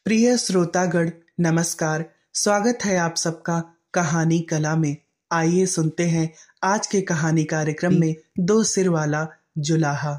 प्रिय श्रोतागण नमस्कार। स्वागत है आप सबका कहानी कला में। आइए सुनते हैं आज के कहानी कार्यक्रम में दो सिर वाला जुलाहा।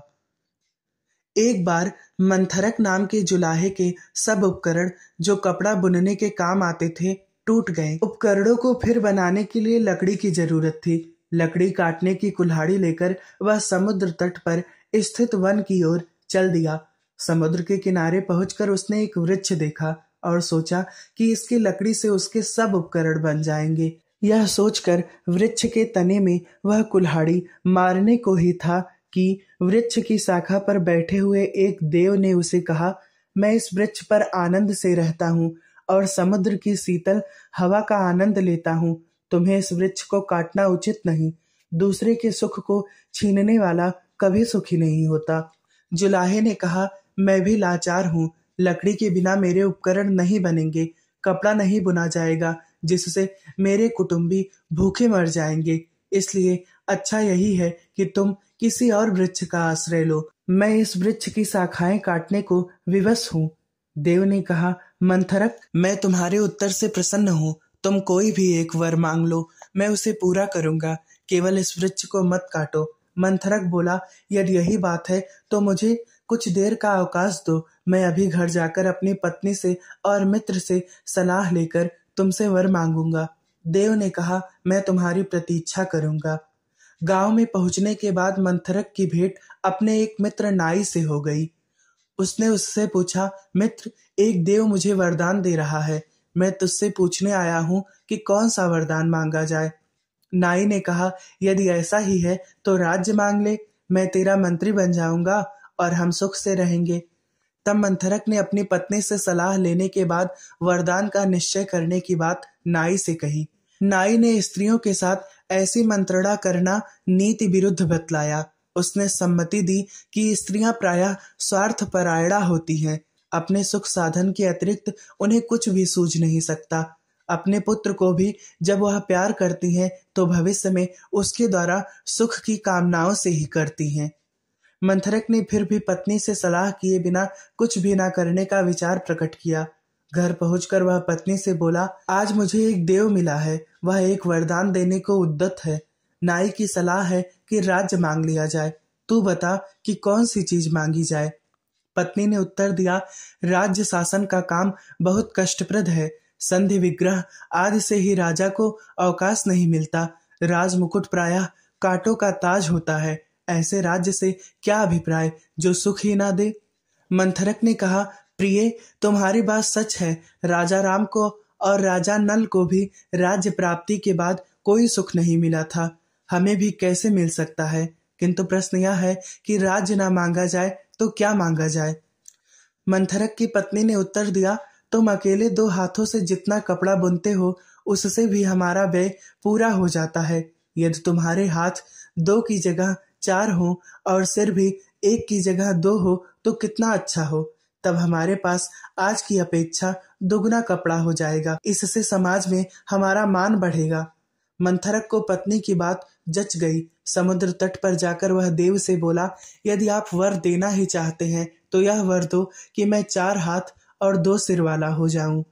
एक बार मंथरक नाम के जुलाहे के सब उपकरण जो कपड़ा बुनने के काम आते थे टूट गए। उपकरणों को फिर बनाने के लिए लकड़ी की जरूरत थी। लकड़ी काटने की कुल्हाड़ी लेकर वह समुद्र तट पर स्थित वन की ओर चल दिया। समुद्र के किनारे पहुंचकर उसने एक वृक्ष देखा और सोचा कि इसकी लकड़ी से उसके सब उपकरण बन जाएंगे। यह सोचकर वृक्ष के तने में वह कुल्हाड़ी मारने को ही था कि वृक्ष की शाखा पर बैठे हुए एक देव ने उसे कहा, मैं इस वृक्ष पर आनंद से रहता हूँ और समुद्र की शीतल हवा का आनंद लेता हूँ। तुम्हें इस वृक्ष को काटना उचित नहीं। दूसरे के सुख को छीनने वाला कभी सुखी नहीं होता। जुलाहे ने कहा, मैं भी लाचार हूँ। लकड़ी के बिना मेरे उपकरण नहीं बनेंगे, कपड़ा नहीं बुना जाएगा, जिससे मेरे कुटुंबी भूखे मर जाएंगे। इसलिए अच्छा यही है कि तुम किसी और वृक्ष का आश्रय लो। मैं इस वृक्ष की शाखाएं काटने को विवश हूँ। देव ने कहा, मंथरक, मैं तुम्हारे उत्तर से प्रसन्न हूँ। तुम कोई भी एक वर मांग लो, मैं उसे पूरा करूंगा। केवल इस वृक्ष को मत काटो। मंथरक बोला, यदि यही बात है तो मुझे कुछ देर का अवकाश दो। मैं अभी घर जाकर अपनी पत्नी से और मित्र से सलाह लेकर तुमसे वर मांगूंगा। देव ने कहा, मैं तुम्हारी प्रतीक्षा करूंगा। गांव में पहुंचने के बाद मंथरक की भेंट अपने एक मित्र नाई से हो गई। उसने उससे पूछा, मित्र, एक देव मुझे वरदान दे रहा है। मैं तुझसे पूछने आया हूँ कि कौन सा वरदान मांगा जाए। नाई ने कहा, यदि ऐसा ही है तो राज्य मांग ले। मैं तेरा मंत्री बन जाऊंगा और हम सुख से रहेंगे। तब मंथरक ने अपनी पत्नी से सलाह लेने के बाद वरदान का निश्चय करने की बात नाई से कही। नाई ने स्त्रियों के साथ ऐसी मंत्रणा करना नीति विरुद्ध बतलाया। उसने सम्मति दी कि स्त्रियां प्रायः स्वार्थपरायणा होती हैं। अपने सुख साधन के अतिरिक्त उन्हें कुछ भी सूझ नहीं सकता। अपने पुत्र को भी जब वह प्यार करती हैं तो भविष्य में उसके द्वारा सुख की कामनाओं से ही करती हैं। मंथरक ने फिर भी पत्नी से सलाह किए बिना कुछ भी न करने का विचार प्रकट किया। घर पहुंचकर वह पत्नी से बोला, आज मुझे एक देव मिला है। वह एक वरदान देने को उद्यत है। नाई की सलाह है कि राज्य मांग लिया जाए। तू बता कि कौन सी चीज मांगी जाए। पत्नी ने उत्तर दिया, राज्य शासन का काम बहुत कष्टप्रद है। संधि विग्रह आदि से ही राजा को अवकाश नहीं मिलता। राजमुकुट प्रायः कांटों का ताज होता है। ऐसे राज्य से क्या अभिप्राय जो सुख ही ना दे। मंथरक ने कहा, प्रिय, तुम्हारी बात सच है। राजा राम को और राजा नल को भी राज्य प्राप्ति के बाद कोई सुख नहीं मिला था। हमें भी कैसे मिल सकता है। किंतु प्रश्न यह है कि राज्य ना मांगा जाए तो क्या मांगा जाए। मंथरक की पत्नी ने उत्तर दिया, तुम अकेले 2 हाथों से जितना कपड़ा बुनते हो उससे भी हमारा व्यय पूरा हो जाता है। यदि तुम्हारे हाथ 2 की जगह 4 हो और सिर भी 1 की जगह 2 हो तो कितना अच्छा हो। तब हमारे पास आज की अपेक्षा दुगना कपड़ा हो जाएगा। इससे समाज में हमारा मान बढ़ेगा। मंथरक को पत्नी की बात जच गई। समुद्र तट पर जाकर वह देव से बोला, यदि आप वर देना ही चाहते हैं तो यह वर दो कि मैं 4 हाथ और 2 सिर वाला हो जाऊं।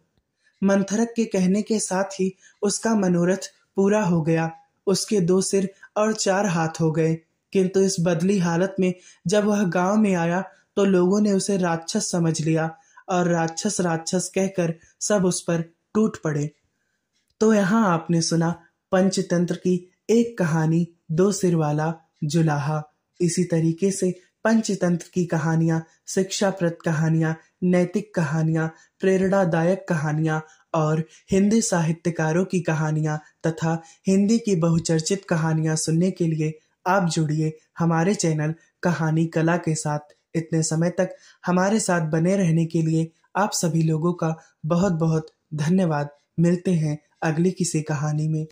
मंथरक के कहने के साथ ही उसका मनोरथ पूरा हो गया। उसके 2 सिर और 4 हाथ हो गए। किंतु इस बदली हालत में जब वह गांव में आया तो लोगों ने उसे राक्षस समझ लिया और राक्षस राक्षस कहकर सब उस पर टूट पड़े। तो यहाँ आपने सुना पंचतंत्र की एक कहानी, 2 सिर वाला जुलाहा। इसी तरीके से पंचतंत्र की कहानियां, शिक्षाप्रद कहानियां, नैतिक कहानियां, प्रेरणादायक कहानियां और हिंदी साहित्यकारों की कहानियां तथा हिंदी की बहुचर्चित कहानियां सुनने के लिए आप जुड़िए हमारे चैनल कहानी कला के साथ। इतने समय तक हमारे साथ बने रहने के लिए आप सभी लोगों का बहुत बहुत धन्यवाद। मिलते हैं अगली किसी कहानी में।